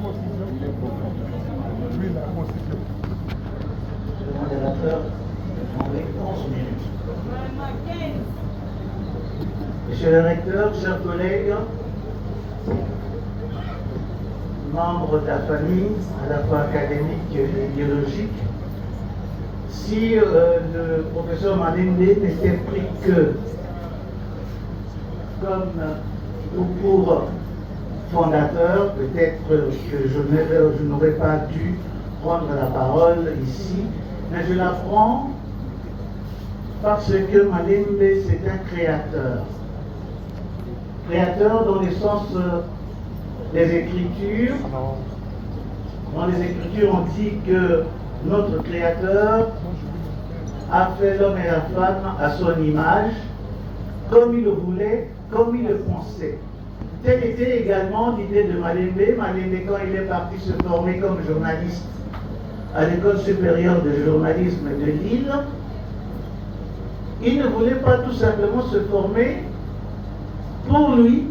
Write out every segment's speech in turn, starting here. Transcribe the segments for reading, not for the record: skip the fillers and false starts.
Le modérateur, avec 11 minutes. Monsieur le recteur, chers collègues, membres de la famille, à la fois académique et biologique, si le professeur Malembe n'était pris que comme ou pour fondateur, peut-être que je n'aurais pas dû prendre la parole ici, mais je la prends parce que Malembe, c'est un créateur. Créateur dans le sens des Écritures. Dans les Écritures, on dit que notre Créateur a fait l'homme et la femme à son image, comme il le voulait, comme il le pensait. Telle était également l'idée de Malembe. Malembe, quand il est parti se former comme journaliste à l'école supérieure de journalisme de Lille, il ne voulait pas tout simplement se former pour lui,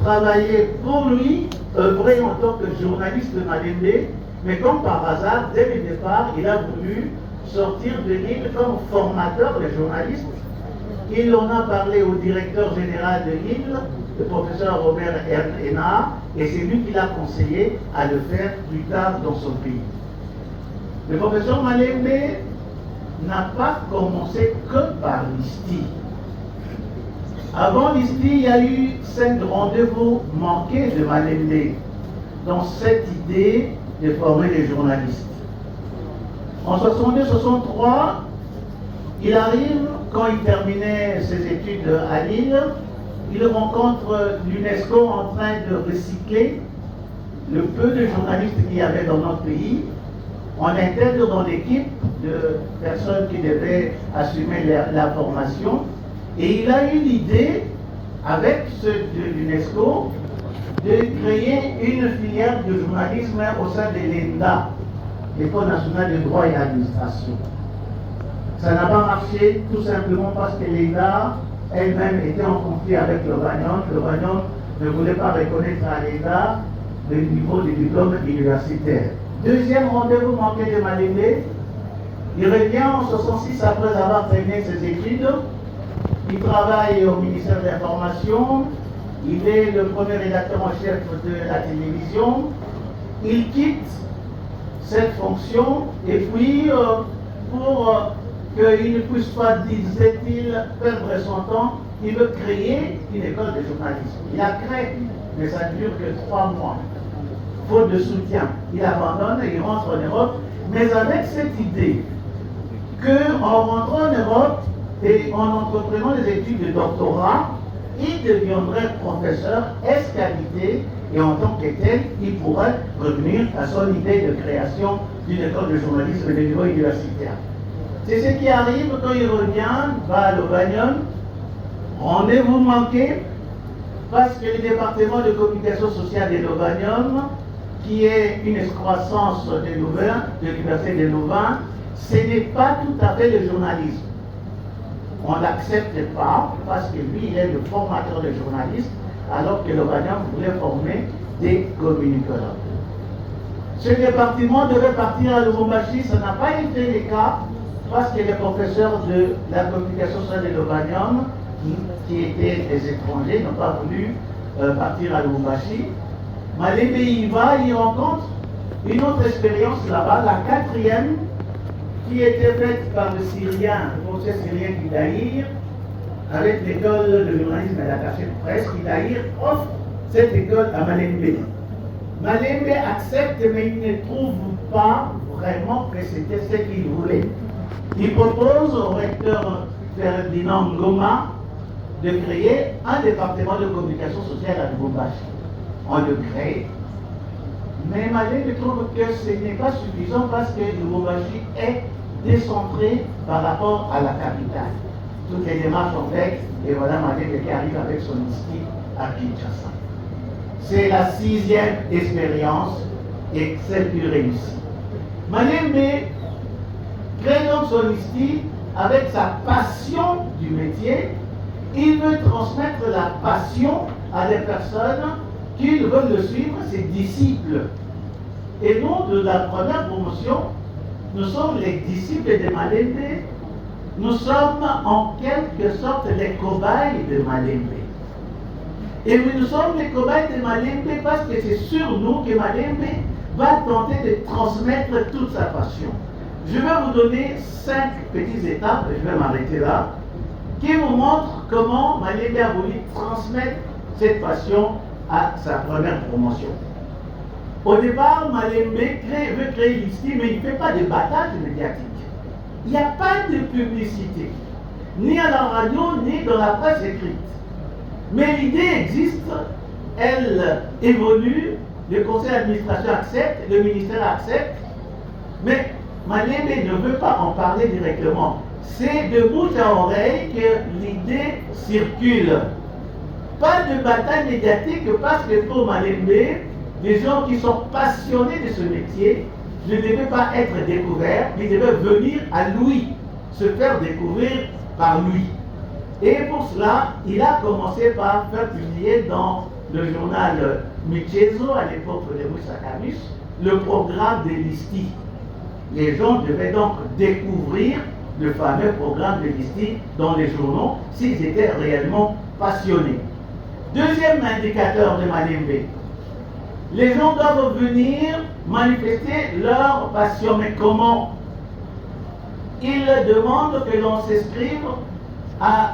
travailler pour lui, œuvrer en tant que journaliste de Malembe, mais comme par hasard, dès le départ, il a voulu sortir de Lille comme formateur de journalistes. Il en a parlé au directeur général de Lille, le professeur Robert Hénard, et c'est lui qui l'a conseillé à le faire plus tard dans son pays. Le professeur Malembe n'a pas commencé que par l'ISTI. Avant l'ISTI, il y a eu 5 rendez-vous manqués de Malembe dans cette idée de former des journalistes. En 62-63, il arrive, quand il terminait ses études à Lille, il rencontre l'UNESCO en train de recycler le peu de journalistes qu'il y avait dans notre pays. On l'intègre dans l'équipe de personnes qui devaient assumer la formation. Et il a eu l'idée, avec ceux de l'UNESCO, de créer une filière de journalisme au sein de l'ENDA, l'École nationale de droit et administration. Ça n'a pas marché tout simplement parce que l'ENDA elle-même était en conflit avec l'Ovanion. L'Ovanion ne voulait pas reconnaître à l'ENDA le niveau du diplôme universitaire. Deuxième rendez-vous manqué de Malembe, il revient en 66 après avoir terminé ses études. Il travaille au ministère de l'Information. Il est le premier rédacteur en chef de la télévision. Il quitte cette fonction et puis pour qu'il ne puisse pas, disait-il, perdre son temps, il veut créer une école de journalisme. Il a créé, mais ça ne dure que 3 mois. Faute de soutien. Il abandonne et il rentre en Europe, mais avec cette idée qu'en rentrant en Europe et en entreprenant des études de doctorat, il deviendrait professeur escalité et en tant que tel, il pourrait revenir à son idée de création d'une école de journalisme de niveau universitaire. C'est ce qui arrive quand il revient, va à l'Ovanion, rendez-vous manqué, parce que le département de communication sociale de l'Ovanion, qui est une excroissance de Louvain, de l'université de Louvain, ce n'est pas tout à fait le journalisme. On ne l'accepte pas parce que lui, il est le formateur de journalistes, alors que l'Ovanion voulait former des communicateurs. Ce département devait partir à Lubumbashi, ça n'a pas été le cas, parce que les professeurs de la communication sociale de l'Ovanion, qui étaient des étrangers, n'ont pas voulu partir à Lubumbashi. Malembe y va, il rencontre une autre expérience là-bas, la 4e, qui était faite par le Syrien, le professeur syrien Guidaïr, avec l'école de journalisme et l'attaché de presse. Guidaïr offre cette école à Malembe. Malembe accepte, mais il ne trouve pas vraiment que c'était ce qu'il voulait. Il propose au recteur Ferdinand Ngoma de créer un département de communication sociale à Lubumbashi. On le crée, mais Malembe trouve que ce n'est pas suffisant parce que Lubumbashi est décentré par rapport à la capitale. Toutes les démarches sont faites et voilà Malembe qui arrive avec son ISTI à Kinshasa. C'est la 6e expérience et celle plus réussie. Malembe crée donc son ISTI avec sa passion du métier. Il veut transmettre la passion à des personnes qui veulent le suivre, ses disciples. Et nous, de la première promotion, nous sommes les disciples de Malembe. Nous sommes en quelque sorte les cobayes de Malembe. Et nous sommes les cobayes de Malembe parce que c'est sur nous que Malembe va tenter de transmettre toute sa passion. Je vais vous donner 5 petites étapes, je vais m'arrêter là, qui vous montrent comment Malembe a voulu transmettre cette passion à sa première promotion. Au départ, Malembe veut créer l'ISTI, mais il ne fait pas de battage médiatique. Il n'y a pas de publicité, ni à la radio, ni dans la presse écrite. Mais l'idée existe, elle évolue, le conseil d'administration accepte, le ministère accepte, mais Malembe ne veut pas en parler directement. C'est de bouche à oreille que l'idée circule. Pas de bataille médiatique parce que pour Malembe, les gens qui sont passionnés de ce métier ne devaient pas être découverts, mais ils devaient venir à lui, se faire découvrir par lui. Et pour cela, il a commencé par faire publier dans le journal Michezo, à l'époque de Moussa Kamus, le programme de l'ISTI. Les gens devaient donc découvrir le fameux programme de l'ISTI dans les journaux s'ils étaient réellement passionnés. Deuxième indicateur de Malembe, les gens doivent venir manifester leur passion. Mais comment? Ils demandent que l'on s'inscrive à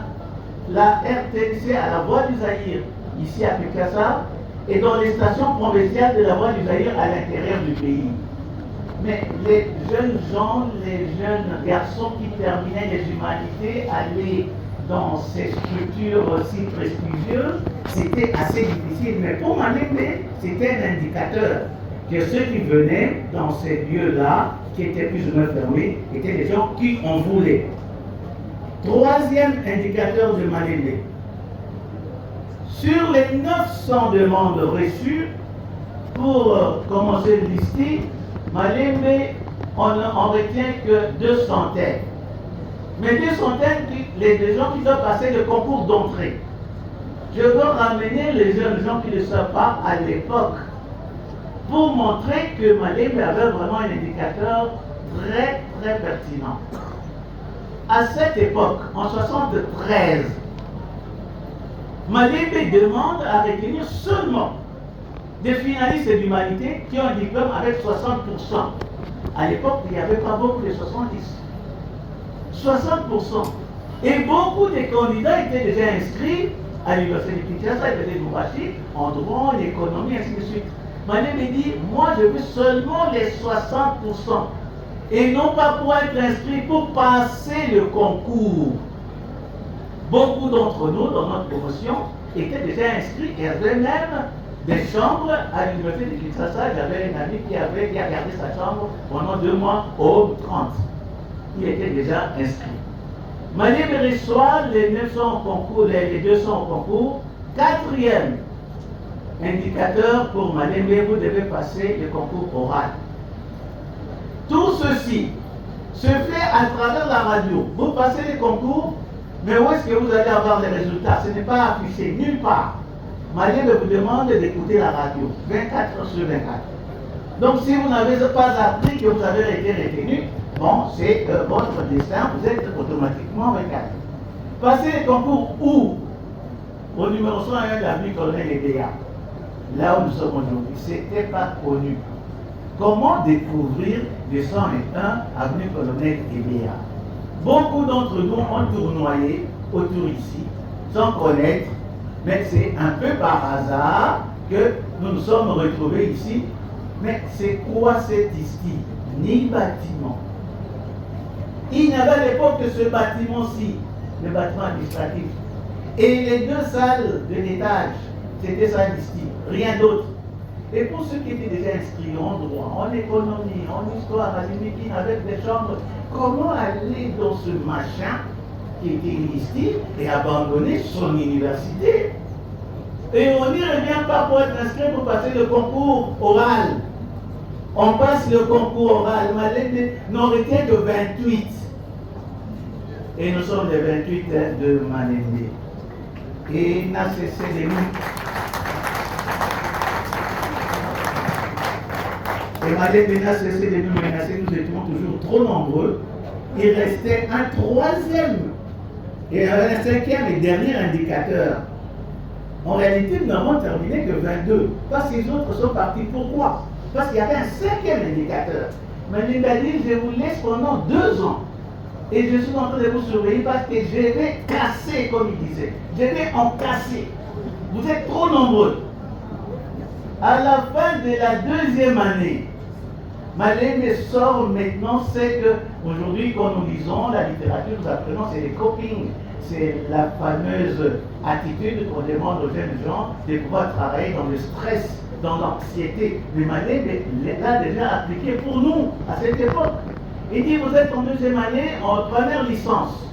la RTC, à la Voix du Zaïre, ici à Pékassa, et dans les stations provinciales de la Voix du Zaïre à l'intérieur du pays. Mais les jeunes gens, les jeunes garçons qui terminaient les humanités allaient dans ces structures si prestigieuses, c'était assez difficile. Mais pour Malembe, c'était un indicateur que ceux qui venaient dans ces lieux-là, qui étaient plus ou moins fermés, étaient des gens qui en voulaient. Troisième indicateur de Malembe. Sur les 900 demandes reçues pour commencer l'ISTI, Malembe, on retient que 200. Mais 200, les gens qui doivent passer le concours d'entrée. Je veux ramener les jeunes gens qui ne savent pas à l'époque pour montrer que Malembe avait vraiment un indicateur très très pertinent. À cette époque, en 1973, Malembe demande à retenir seulement des finalistes d'humanité qui ont un diplôme avec 60%. À l'époque, il n'y avait pas beaucoup de 70. 60%. Et beaucoup de candidats étaient déjà inscrits à l'université de Kinshasa, ils faisaient Mouachi, en droit, en économie, ainsi de suite. Malembe dit, moi je veux seulement les 60%. Et non pas pour être inscrit, pour passer le concours. Beaucoup d'entre nous, dans notre promotion, étaient déjà inscrits et avaient même des chambres à l'université de Kinshasa. J'avais un ami qui a gardé sa chambre pendant 2 mois au 30. Il était déjà inscrit. Malembe reçoit les 900 concours, les 200 concours. 4e indicateur pour Malembe, vous devez passer le concours oral. Tout ceci se fait à travers la radio. Vous passez les concours, mais où est-ce que vous allez avoir les résultats? Ce n'est pas affiché nulle part. Malembe vous demande d'écouter la radio 24 heures sur 24. Donc si vous n'avez pas appris que vous avez été retenu, bon, c'est votre destin, vous êtes automatiquement 24. Passez les concours où? Au numéro 101 de l'avenue Colonel Ebea. Là où nous sommes aujourd'hui, ce n'était pas connu. Comment découvrir le 101 avenue Colonel Ebea? Beaucoup d'entre nous ont tournoyé autour ici, sans connaître, mais c'est un peu par hasard que nous nous sommes retrouvés ici. Mais c'est quoi cette ISTI? Ni bâtiment. Il n'y avait à l'époque que ce bâtiment-ci, le bâtiment administratif. Et les 2 salles de l'étage, c'était ça l'ISTI, rien d'autre. Et pour ceux qui étaient déjà inscrits en droit, en économie, en histoire, à l'UNIKIN, avec des chambres, comment aller dans ce machin qui était l'ISTI et abandonner son université? Et on n'y revient pas pour être inscrit pour passer le concours oral. On passe le concours oral, Malembe n'en retient que 28. Et nous sommes les 28 de Malembe. Et il n'a cessé de nous. Et Madeleine Bénin a cessé de nous menacer, nous étions toujours trop nombreux. Il restait un troisième et un cinquième et dernier indicateur. En réalité, nous n'avons terminé que 22. Parce que les autres sont partis. Pourquoi? Parce qu'il y avait un cinquième indicateur. Madeleine a dit, je vous laisse pendant 2 ans. Et je suis en train de vous surveiller parce que je vais casser, comme il disait. Je vais en casser. Vous êtes trop nombreux. À la fin de la 2e année, Madeleine sort maintenant, c'est qu'aujourd'hui, quand nous lisons la littérature, nous apprenons, c'est les coping. C'est la fameuse attitude qu'on demande aux jeunes gens de pouvoir travailler dans le stress, dans l'anxiété. Mais Madeleine l'a déjà appliqué pour nous à cette époque. Il dit, vous êtes en 2e année, en première licence.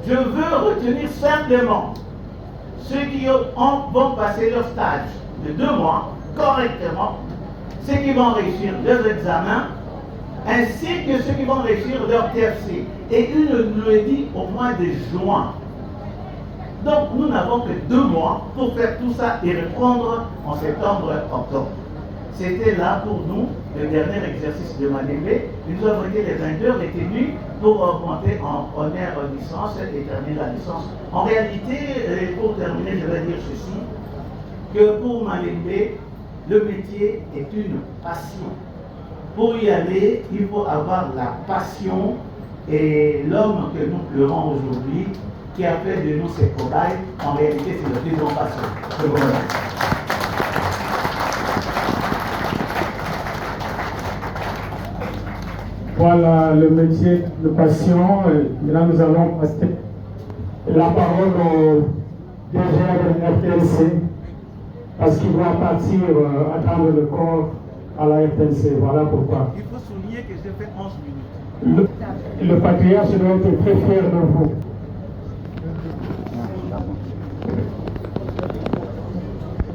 Je veux retenir simplement ceux qui vont passer leur stage de 2 mois correctement, ceux qui vont réussir leurs examens, ainsi que ceux qui vont réussir leur TFC. Et il nous le dit au mois de juin. Donc nous n'avons que 2 mois pour faire tout ça et reprendre en septembre, octobre. C'était là pour nous le dernier exercice de Malembe. Nous avons été les 22 retenus pour augmenter en première licence et terminer la licence. En réalité, pour terminer, je vais dire ceci, que pour Malembe, le métier est une passion. Pour y aller, il faut avoir la passion, et l'homme que nous pleurons aujourd'hui, qui a fait de nous ces cobayes, en réalité c'est le plus grand passion. Je vous remercie. Voilà le métier de passion. Là, nous allons passer la parole au DG de RTNC parce qu'il va partir attendre le corps à la RTNC. Voilà pourquoi. Il faut souligner que j'ai fait 11 minutes. Le patriarche doit être très fier de vous.